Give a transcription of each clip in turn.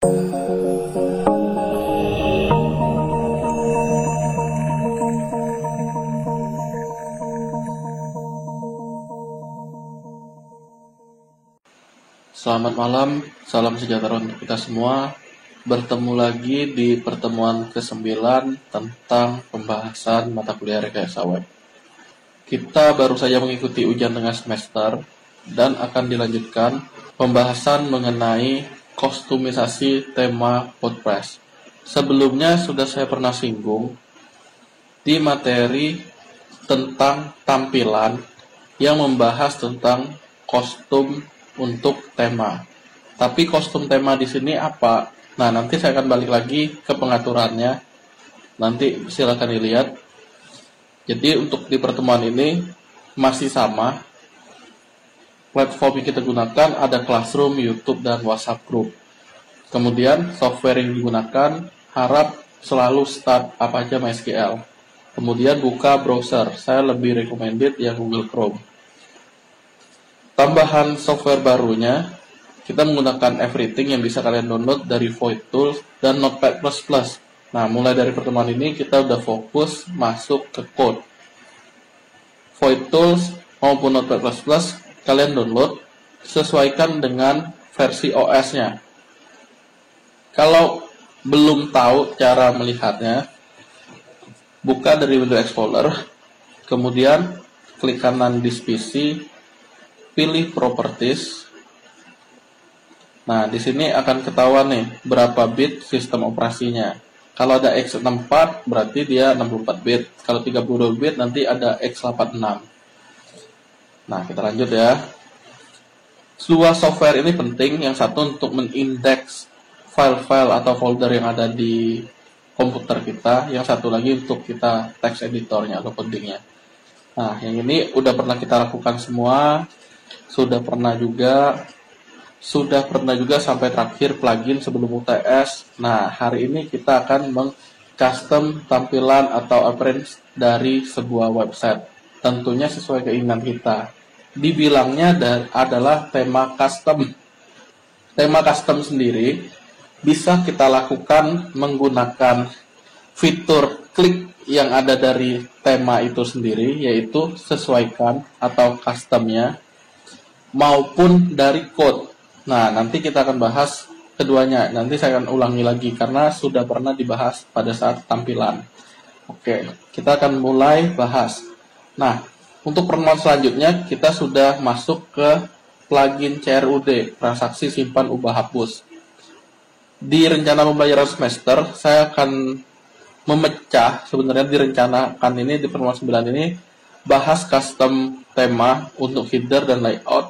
Selamat malam, salam sejahtera untuk kita semua. Bertemu lagi di pertemuan ke-9 tentang pembahasan mata kuliah rekayasa web. Kita baru saja mengikuti ujian tengah semester dan akan dilanjutkan pembahasan mengenai kostumisasi tema WordPress. Sebelumnya sudah saya pernah singgung di materi tentang tampilan yang membahas tentang kostum untuk tema. Tapi kostum tema di sini apa? Nah, nanti saya akan balik lagi ke pengaturannya. Nanti silakan dilihat. Jadi untuk di pertemuan ini masih sama. Platform yang kita gunakan ada Classroom, YouTube, dan WhatsApp Group. Kemudian software yang digunakan harap selalu start apa aja MySQL. Kemudian buka browser. Saya lebih recommended yang Google Chrome. Tambahan software barunya, kita menggunakan Everything yang bisa kalian download dari Void Tools dan Notepad++. Nah, mulai dari pertemuan ini kita udah fokus masuk ke code. Void Tools maupun Notepad++ kalian download, sesuaikan dengan versi OS-nya. Kalau belum tahu cara melihatnya, buka dari Windows Explorer, kemudian klik kanan di PC, pilih Properties. Nah, di sini akan ketahuan nih berapa bit sistem operasinya. Kalau ada x64 berarti dia 64 bit. Kalau 32 bit nanti ada x86. Nah, kita lanjut ya. Dua software ini penting. Yang satu untuk mengindeks file-file atau folder yang ada di komputer kita. Yang satu lagi untuk kita text editornya atau codingnya. Nah, yang ini udah pernah kita lakukan semua. Sudah pernah juga sampai terakhir plugin sebelum UTS. Nah, hari ini kita akan meng-custom tampilan atau appearance dari sebuah website. Tentunya sesuai keinginan kita. Dibilangnya adalah tema custom. Tema custom sendiri bisa kita lakukan menggunakan fitur klik yang ada dari tema itu sendiri, yaitu sesuaikan atau customnya, maupun dari code. Nah, nanti kita akan bahas keduanya. Nanti saya akan ulangi lagi karena sudah pernah dibahas pada saat tampilan. Oke, kita akan mulai bahas. Nah, untuk pertemuan selanjutnya kita sudah masuk ke plugin CRUD, transaksi simpan ubah hapus. Di rencana pembelajaran semester, saya akan memecah, sebenarnya direncanakan ini di pertemuan 9 ini bahas custom tema untuk header dan layout.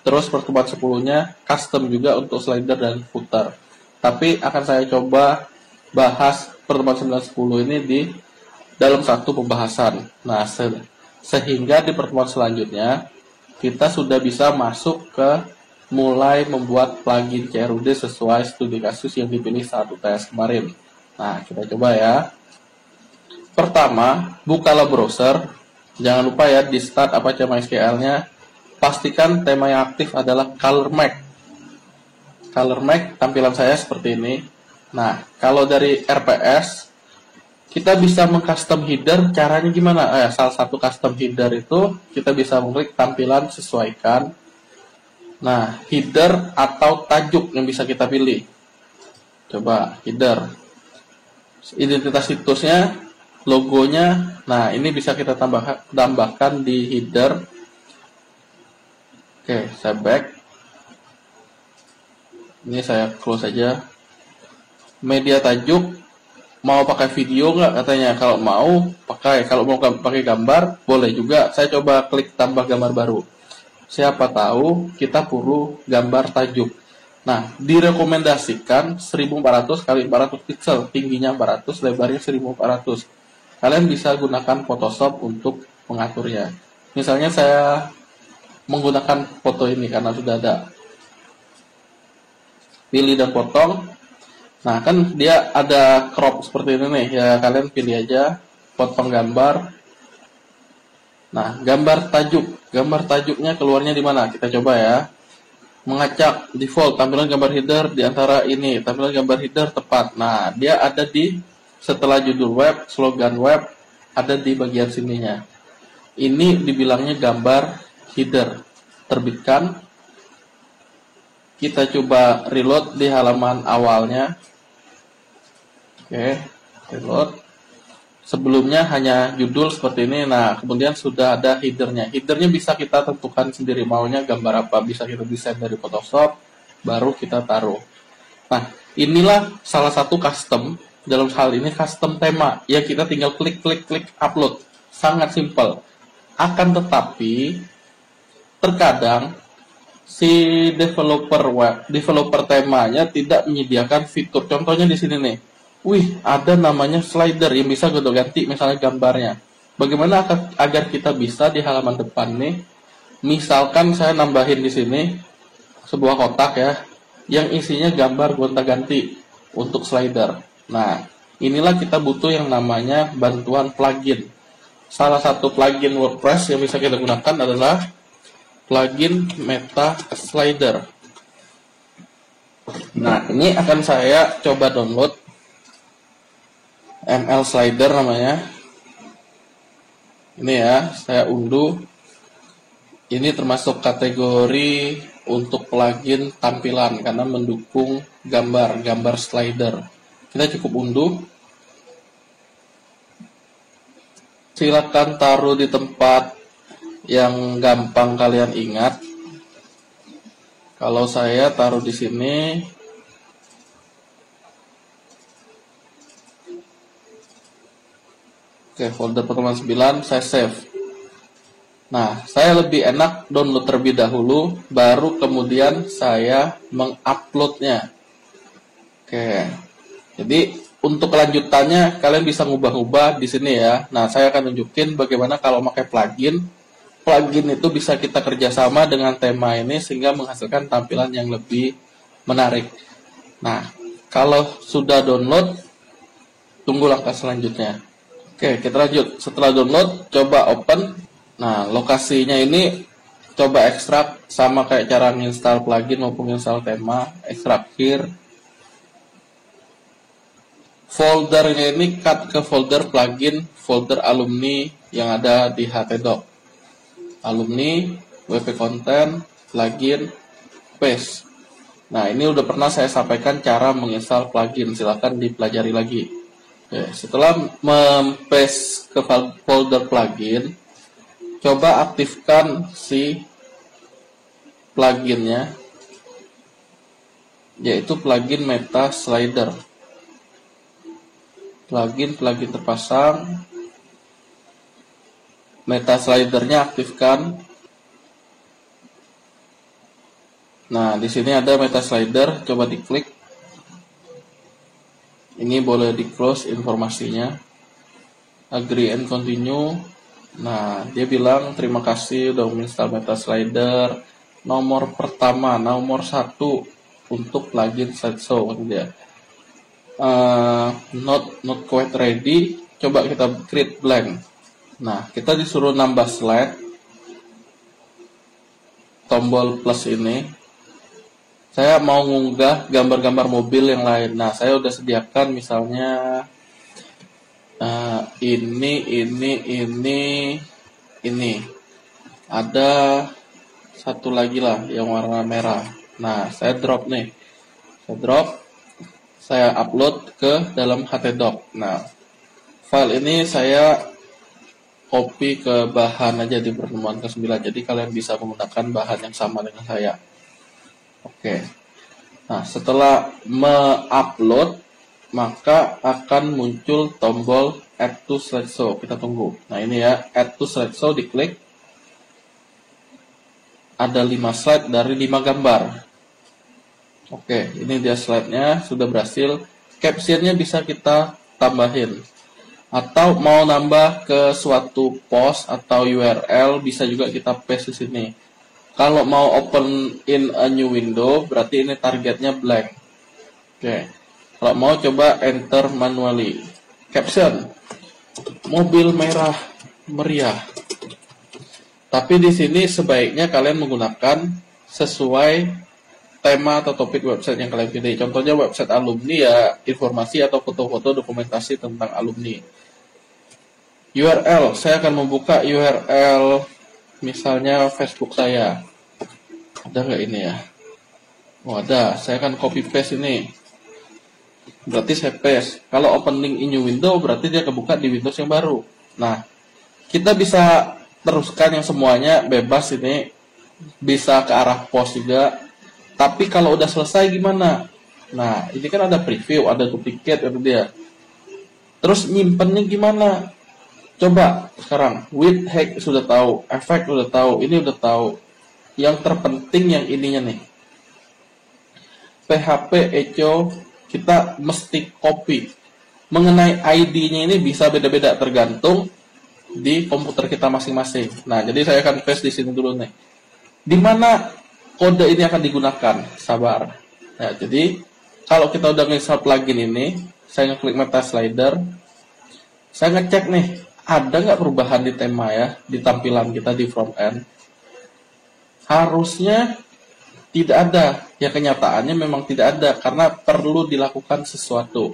Terus pertemuan 10-nya custom juga untuk slider dan footer. Tapi akan saya coba bahas pertemuan 9-10 ini di dalam satu pembahasan. Nah, sehingga di pertemuan selanjutnya kita sudah bisa masuk ke mulai membuat plugin CRUD sesuai studi kasus yang dipilih saat UTS kemarin. Nah, kita coba ya. Pertama, bukalah browser. Jangan lupa ya di start apa aja MySQL-nya. Pastikan tema yang aktif adalah ColorMax. ColorMax tampilan saya seperti ini. Nah, kalau dari RPS kita bisa mengcustom header. Caranya gimana? Salah satu custom header itu kita bisa mengklik tampilan sesuaikan. Nah, header atau tajuk yang bisa kita pilih. Coba header. Identitas situsnya, logonya. Nah, ini bisa kita tambahkan di header. Oke, saya back. Ini saya close saja. Media tajuk, mau pakai video nggak katanya? Kalau mau pakai, kalau mau pakai gambar boleh juga. Saya coba klik tambah gambar baru. Siapa tahu kita perlu gambar tajuk. Nah, direkomendasikan 1400 x 400 pixel, tingginya 400, lebarnya 1400. Kalian bisa gunakan Photoshop untuk mengaturnya. Misalnya saya menggunakan foto ini karena sudah ada. Pilih dan potong. Nah, kan dia ada crop seperti ini nih. Ya, kalian pilih aja, potong gambar. Nah, gambar tajuk. Gambar tajuknya keluarnya di mana? Kita coba ya. mengacak default tampilan gambar header di antara ini, tampilan gambar header tepat. Nah, dia ada di setelah judul web, slogan web, ada di bagian sininya. Ini dibilangnya gambar header. Terbitkan. Kita coba reload di halaman awalnya. Oke, reload. Sebelumnya hanya judul seperti ini. Nah, kemudian sudah ada headernya. Headernya bisa kita tentukan sendiri maunya gambar apa. Bisa kita desain dari Photoshop, baru kita taruh. Nah, inilah salah satu custom. Dalam hal ini custom tema yang kita tinggal klik upload. Sangat simpel. Akan tetapi terkadang si developer temanya tidak menyediakan fitur. Contohnya di sini nih. Wih, ada namanya slider yang bisa gue ganti misalnya gambarnya. Bagaimana agar kita bisa di halaman depan nih, misalkan saya nambahin di sini sebuah kotak ya, yang isinya gambar gonta-ganti untuk slider. Nah, inilah kita butuh yang namanya bantuan plugin. Salah satu plugin WordPress yang bisa kita gunakan adalah plugin Meta Slider. Nah, ini akan saya coba download. ML Slider namanya. Ini ya, saya unduh. Ini termasuk kategori untuk plugin tampilan karena mendukung gambar slider. Kita cukup unduh. Silakan taruh di tempat yang gampang kalian ingat. Kalau saya taruh di sini. Oke, folder pertemuan 9 saya save. Nah, saya lebih enak download terlebih dahulu, baru kemudian saya menguploadnya. Oke, jadi untuk kelanjutannya kalian bisa ngubah-ubah di sini ya. Nah, saya akan nunjukin bagaimana kalau pakai plugin. Plugin itu bisa kita kerjasama dengan tema ini sehingga menghasilkan tampilan yang lebih menarik. Nah, kalau sudah download, tunggu langkah selanjutnya. Oke, kita lanjut. Setelah download, coba open. Nah, lokasinya ini coba ekstrak sama kayak cara menginstal plugin maupun menginstal tema. Ekstrak here. Foldernya ini cut ke folder plugin, folder alumni yang ada di htdoc. Alumni, wp content, plugin, paste. Nah, ini udah pernah saya sampaikan cara menginstal plugin. Silahkan dipelajari lagi. Oke, setelah mem-paste ke folder plugin, coba aktifkan si pluginnya, yaitu plugin Meta Slider. Plugin terpasang, Meta Slidernya aktifkan. Nah, di sini ada Meta Slider, coba diklik. Ini boleh di close informasinya. Agree and continue. Nah, dia bilang terima kasih udah menginstal Meta Slider. Nomor pertama, nomor 1 untuk plugin slideshow dia. Not quite ready. Coba kita create blank. Nah, kita disuruh nambah slide. Tombol plus ini. Saya mau ngunggah gambar-gambar mobil yang lain. Nah, saya udah sediakan misalnya ini. Ada satu lagi lah yang warna merah. Nah, saya drop nih. Saya upload ke dalam htdoc. Nah, file ini saya copy ke bahan aja di pertemuan ke-9. Jadi kalian bisa menggunakan bahan yang sama dengan saya. Oke. Nah, setelah me-upload, maka akan muncul tombol add to slideshow. Kita tunggu. Nah, ini ya, add to slideshow, diklik. Ada 5 slide dari 5 gambar. Oke, ini dia slide-nya, sudah berhasil. Caption-nya bisa kita tambahin. Atau mau nambah ke suatu post atau URL, bisa juga kita paste di sini. Kalau mau open in a new window, berarti ini targetnya blank. Oke. Kalau mau coba enter manually. Caption. Mobil merah meriah. Tapi di sini sebaiknya kalian menggunakan sesuai tema atau topik website yang kalian pilih. Contohnya website alumni ya informasi atau foto-foto dokumentasi tentang alumni. URL, saya akan membuka URL misalnya Facebook saya. Ada nggak ini ya? Oh ada, saya akan copy paste ini. Berarti saya paste. Kalau open link in new window berarti dia kebuka di Windows yang baru. Nah, kita bisa teruskan yang semuanya bebas ini. Bisa ke arah post juga. Tapi kalau udah selesai gimana? Nah, ini kan ada preview, ada duplicate, itu dia. Terus nyimpennya gimana? Coba sekarang, with hack sudah tahu, efek sudah tahu, ini udah tahu. Yang terpenting yang ininya nih. PHP echo kita mesti copy. Mengenai ID-nya ini bisa beda-beda tergantung di komputer kita masing-masing. Nah, jadi saya akan paste di sini dulu nih. Di mana kode ini akan digunakan? Sabar. Nah, jadi kalau kita udah nge-install plugin ini, saya ngeklik meta slider. Saya ngecek nih, ada nggak perubahan di tema ya, di tampilan kita di front end? Harusnya tidak ada. Ya kenyataannya memang tidak ada karena perlu dilakukan sesuatu.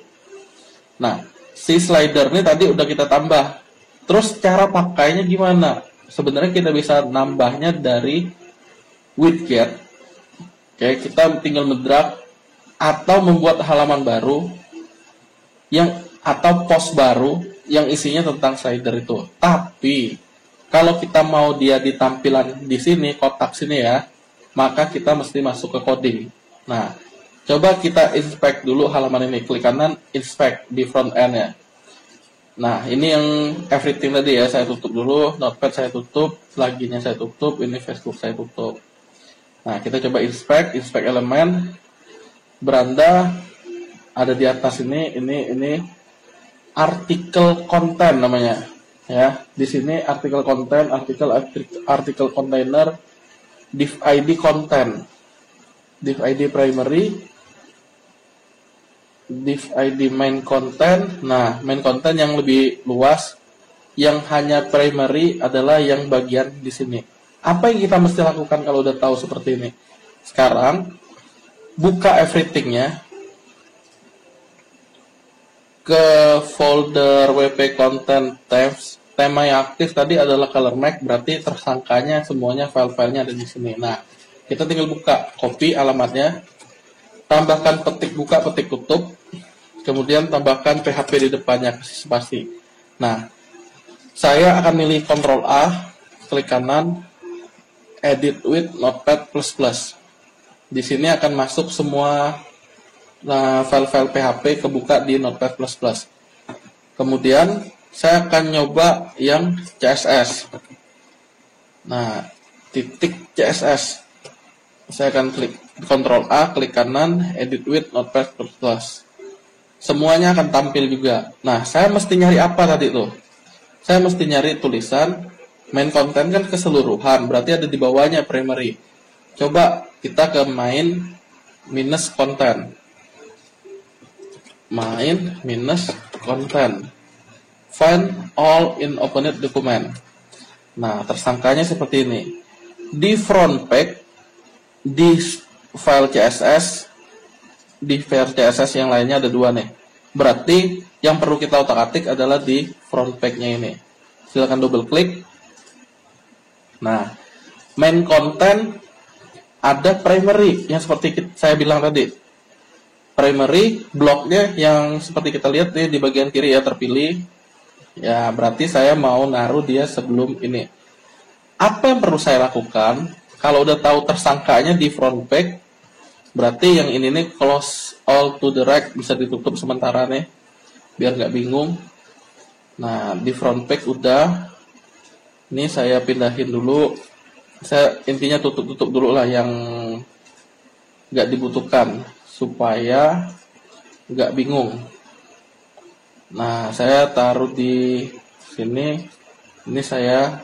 Nah, si slider ini tadi udah kita tambah. Terus cara pakainya gimana? Sebenarnya kita bisa nambahnya dari widget. Oke, kita tinggal mendrag atau membuat halaman baru atau post baru yang isinya tentang slider itu. Tapi kalau kita mau dia di tampilan di sini, kotak sini ya, maka kita mesti masuk ke coding. Nah, coba kita inspect dulu halaman ini. Klik kanan, inspect di front end ya. Nah, ini yang everything tadi ya, saya tutup dulu. Notepad saya tutup, pluginnya saya tutup, ini Facebook saya tutup. Nah, kita coba inspect elemen. Beranda ada di atas ini artikel konten namanya. Ya, di sini artikel konten, artikel container, div ID content, div ID primary, div ID main content. Nah, main content yang lebih luas, yang hanya primary adalah yang bagian di sini. Apa yang kita mesti lakukan kalau udah tahu seperti ini? Sekarang buka everything-nya, ke folder WP content tabs. Tema yang aktif tadi adalah color Mac, berarti tersangkanya semuanya file-filenya ada di sini. Nah, kita tinggal buka, copy alamatnya, tambahkan buka petik tutup, kemudian tambahkan PHP di depannya, kasih spasi. Nah, saya akan milih Ctrl A, klik kanan, edit with Notepad++. Di sini akan masuk semua file-file PHP kebuka di Notepad++. Kemudian saya akan nyoba yang CSS. Nah, titik CSS. Saya akan klik Ctrl A, klik kanan, edit with Notepad++. Semuanya akan tampil juga. Nah, saya mesti nyari apa tadi tuh? Saya mesti nyari tulisan main content kan keseluruhan, berarti ada di bawahnya primary. Coba kita ke main minus content. Main minus content. Find all in opened document. Nah, tersangkanya seperti ini. Di front page, di file CSS, di file CSS yang lainnya ada dua nih. Berarti yang perlu kita otak-atik adalah di front page-nya ini. Silakan double klik. Nah, main content ada primary yang seperti saya bilang tadi. Primary bloknya yang seperti kita lihat nih di bagian kiri ya terpilih. Ya, berarti saya mau naruh dia sebelum ini. Apa yang perlu saya lakukan? Kalau udah tahu tersangkanya di front page, berarti yang ini nih close all to the right, bisa ditutup sementara nih, biar nggak bingung. Nah, di front page udah. Ini saya pindahin dulu. Saya intinya tutup dulu lah yang nggak dibutuhkan, supaya nggak bingung. Nah, saya taruh di sini. Ini saya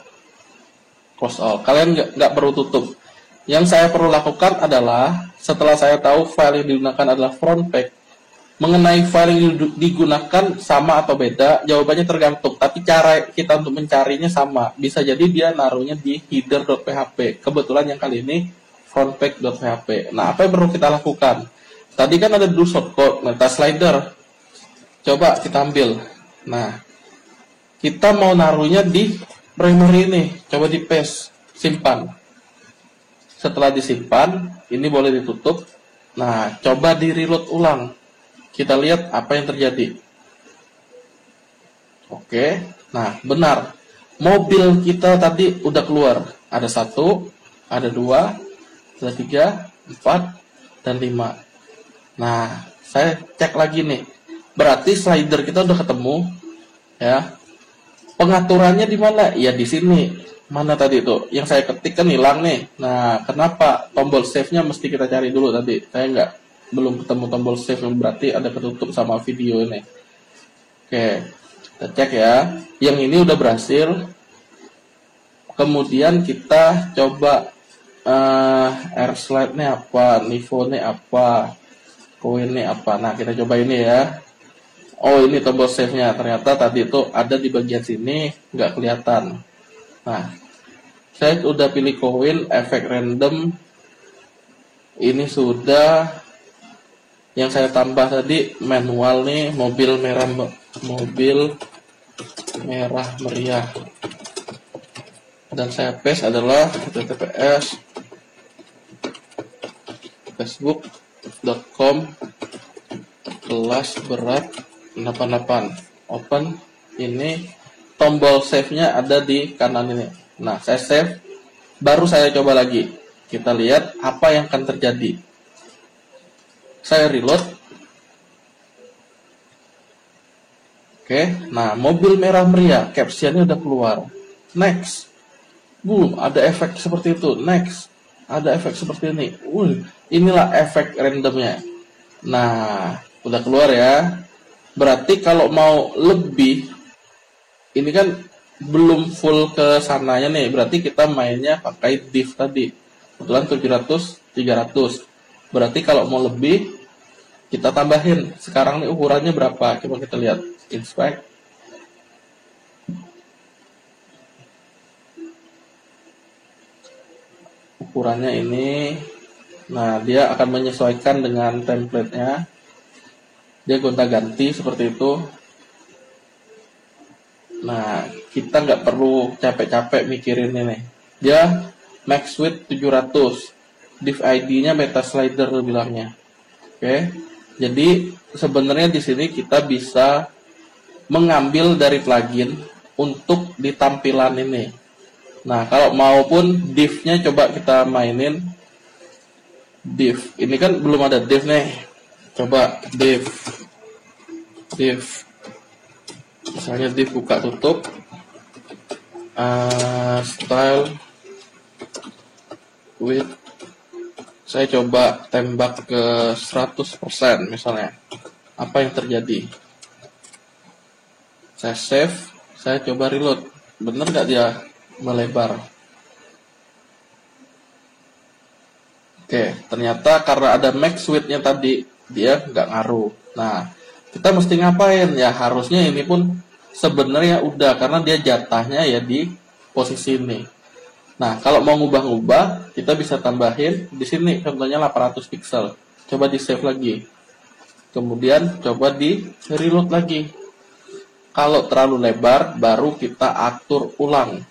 close all. Kalian nggak perlu tutup. Yang saya perlu lakukan adalah setelah saya tahu file yang digunakan adalah front page, mengenai file yang digunakan sama atau beda, jawabannya tergantung. Tapi cara kita untuk mencarinya sama. Bisa jadi dia naruhnya di header.php. Kebetulan yang kali ini frontpage.php. Nah, apa yang perlu kita lakukan? Tadi kan ada do shortcode, meta slider. Coba kita ambil. Nah, kita mau naruhnya di primary ini. Coba di paste, simpan. Setelah disimpan, ini boleh ditutup. Nah, coba di reload ulang. Kita lihat apa yang terjadi. Oke, nah benar. Mobil kita tadi udah keluar. Ada 1, ada 2, ada 3, 4, dan 5. Nah, saya cek lagi nih. Berarti slider kita udah ketemu, ya. Pengaturannya di mana? Ya di sini. Mana tadi itu? Yang saya ketik kan hilang nih. Nah, kenapa? Tombol save-nya mesti kita cari dulu tadi. Saya belum ketemu tombol save, berarti ada ketutup sama video ini. Oke, kita cek ya. Yang ini udah berhasil. Kemudian kita coba air slide nih apa, Nivo nih apa, koin nih apa. Nah, kita coba ini ya. Oh, ini tombol save-nya. Ternyata tadi itu ada di bagian sini, nggak kelihatan. Nah, saya udah pilih koin, efek random. Ini sudah. Yang saya tambah tadi manual nih, mobil merah meriah. Dan saya paste adalah https facebook.com kelas berat 88. Open. Ini tombol save-nya ada di kanan ini. Nah, saya save. Baru saya coba lagi. Kita lihat apa yang akan terjadi. Saya reload. Oke, nah mobil merah meriah, captionnya udah keluar. Next. Boom, ada efek seperti itu. Next. Ada efek seperti ini. Inilah efek randomnya. Nah, udah keluar ya. Berarti kalau mau lebih, ini kan belum full ke sananya nih. Berarti kita mainnya pakai div tadi. Kebetulan 700, 300. Berarti kalau mau lebih, kita tambahin. Sekarang nih ukurannya berapa? Coba kita lihat. Inspect. Ukurannya ini. Nah, dia akan menyesuaikan dengan template-nya. Dia gonta-ganti seperti itu. Nah, kita nggak perlu capek-capek mikirin ini. Dia max width 700. Div ID-nya meta slider bilangnya. Oke. Jadi sebenarnya di sini kita bisa mengambil dari plugin untuk di tampilan ini. Nah, kalau maupun div-nya coba kita mainin. Div. Ini kan belum ada div nih. Coba div. Misalnya div buka tutup. Style width. Saya coba tembak ke 100% misalnya. Apa yang terjadi? Saya save, saya coba reload. Bener nggak dia melebar? Oke, ternyata karena ada max width-nya tadi, dia nggak ngaruh. Nah, kita mesti ngapain? Ya harusnya ini pun sebenarnya udah, karena dia jatahnya ya di posisi ini. Nah, kalau mau ngubah-ngubah, kita bisa tambahin di sini contohnya 800 pixel. Coba di save lagi. Kemudian coba di reload lagi. Kalau terlalu lebar, baru kita atur ulang.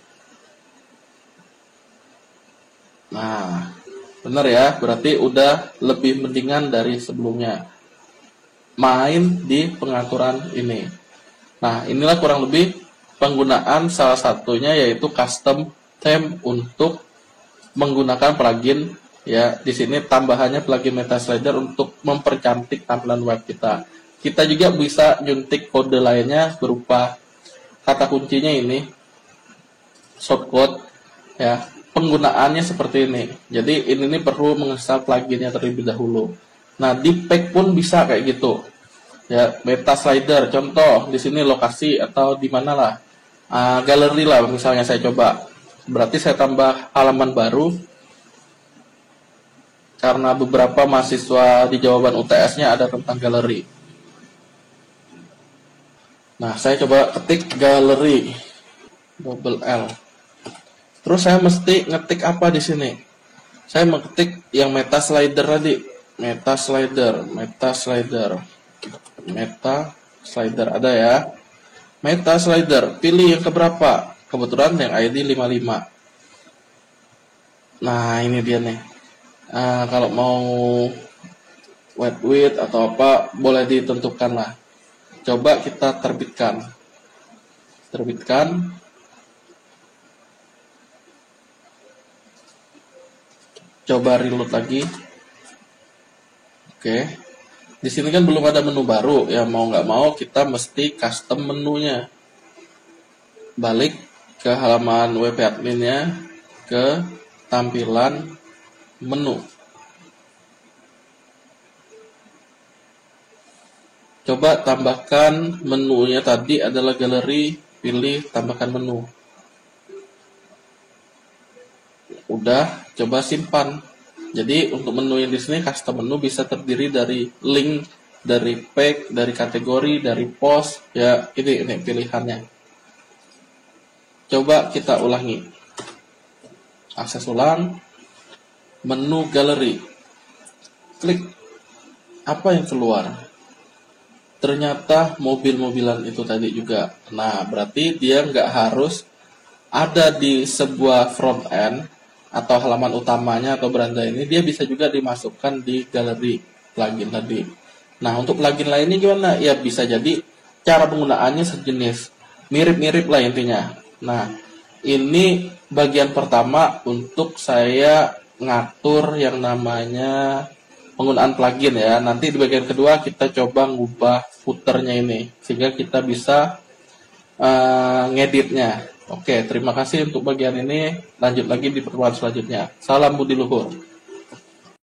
Nah, benar ya, berarti udah lebih mendingan dari sebelumnya. Main di pengaturan ini. Nah, inilah kurang lebih penggunaan salah satunya yaitu custom theme untuk menggunakan plugin ya. Di sini tambahannya plugin meta slider untuk mempercantik tampilan web kita. Kita juga bisa nyuntik kode lainnya berupa kata kuncinya ini shortcode ya. Penggunaannya seperti ini. Jadi ini perlu menginstal pluginnya terlebih dahulu. Nah, di pack pun bisa kayak gitu. Ya, meta slider contoh di sini lokasi atau di mana lah. Galeri lah misalnya saya coba. Berarti saya tambah halaman baru. Karena beberapa mahasiswa di jawaban UTS-nya ada tentang galeri. Nah, saya coba ketik galeri double L. Terus saya mesti ngetik apa di sini? Saya mengetik yang meta slider tadi. Meta slider ada ya. Meta slider, pilih yang keberapa? Kebetulan yang ID 55. Nah, ini dia nih. Kalau mau white width atau apa, boleh ditentukan lah. Coba kita terbitkan. Coba reload lagi. Oke. Di sini kan belum ada menu baru, ya mau nggak mau kita mesti custom menunya. Balik ke halaman WP adminnya, ke tampilan menu. Coba tambahkan menunya tadi adalah galeri, pilih tambahkan menu. Udah, coba simpan. Jadi untuk menu yang di sini custom menu bisa terdiri dari link, dari pack, dari kategori, dari post, ya ini pilihannya. Coba kita ulangi. Akses ulang, menu galeri. Klik. Apa yang keluar? Ternyata mobil-mobilan itu tadi juga. Nah, berarti dia nggak harus ada di sebuah front end atau halaman utamanya atau beranda ini, dia bisa juga dimasukkan di galeri plugin tadi. Nah, untuk plugin lainnya gimana? Ya bisa jadi cara penggunaannya sejenis, mirip-mirip lah intinya. Nah, ini bagian pertama untuk saya ngatur yang namanya penggunaan plugin ya. Nanti di bagian kedua kita coba ngubah footernya ini sehingga kita bisa ngeditnya. Oke, terima kasih untuk bagian ini. Lanjut lagi di pertemuan selanjutnya. Salam Budi Luhur.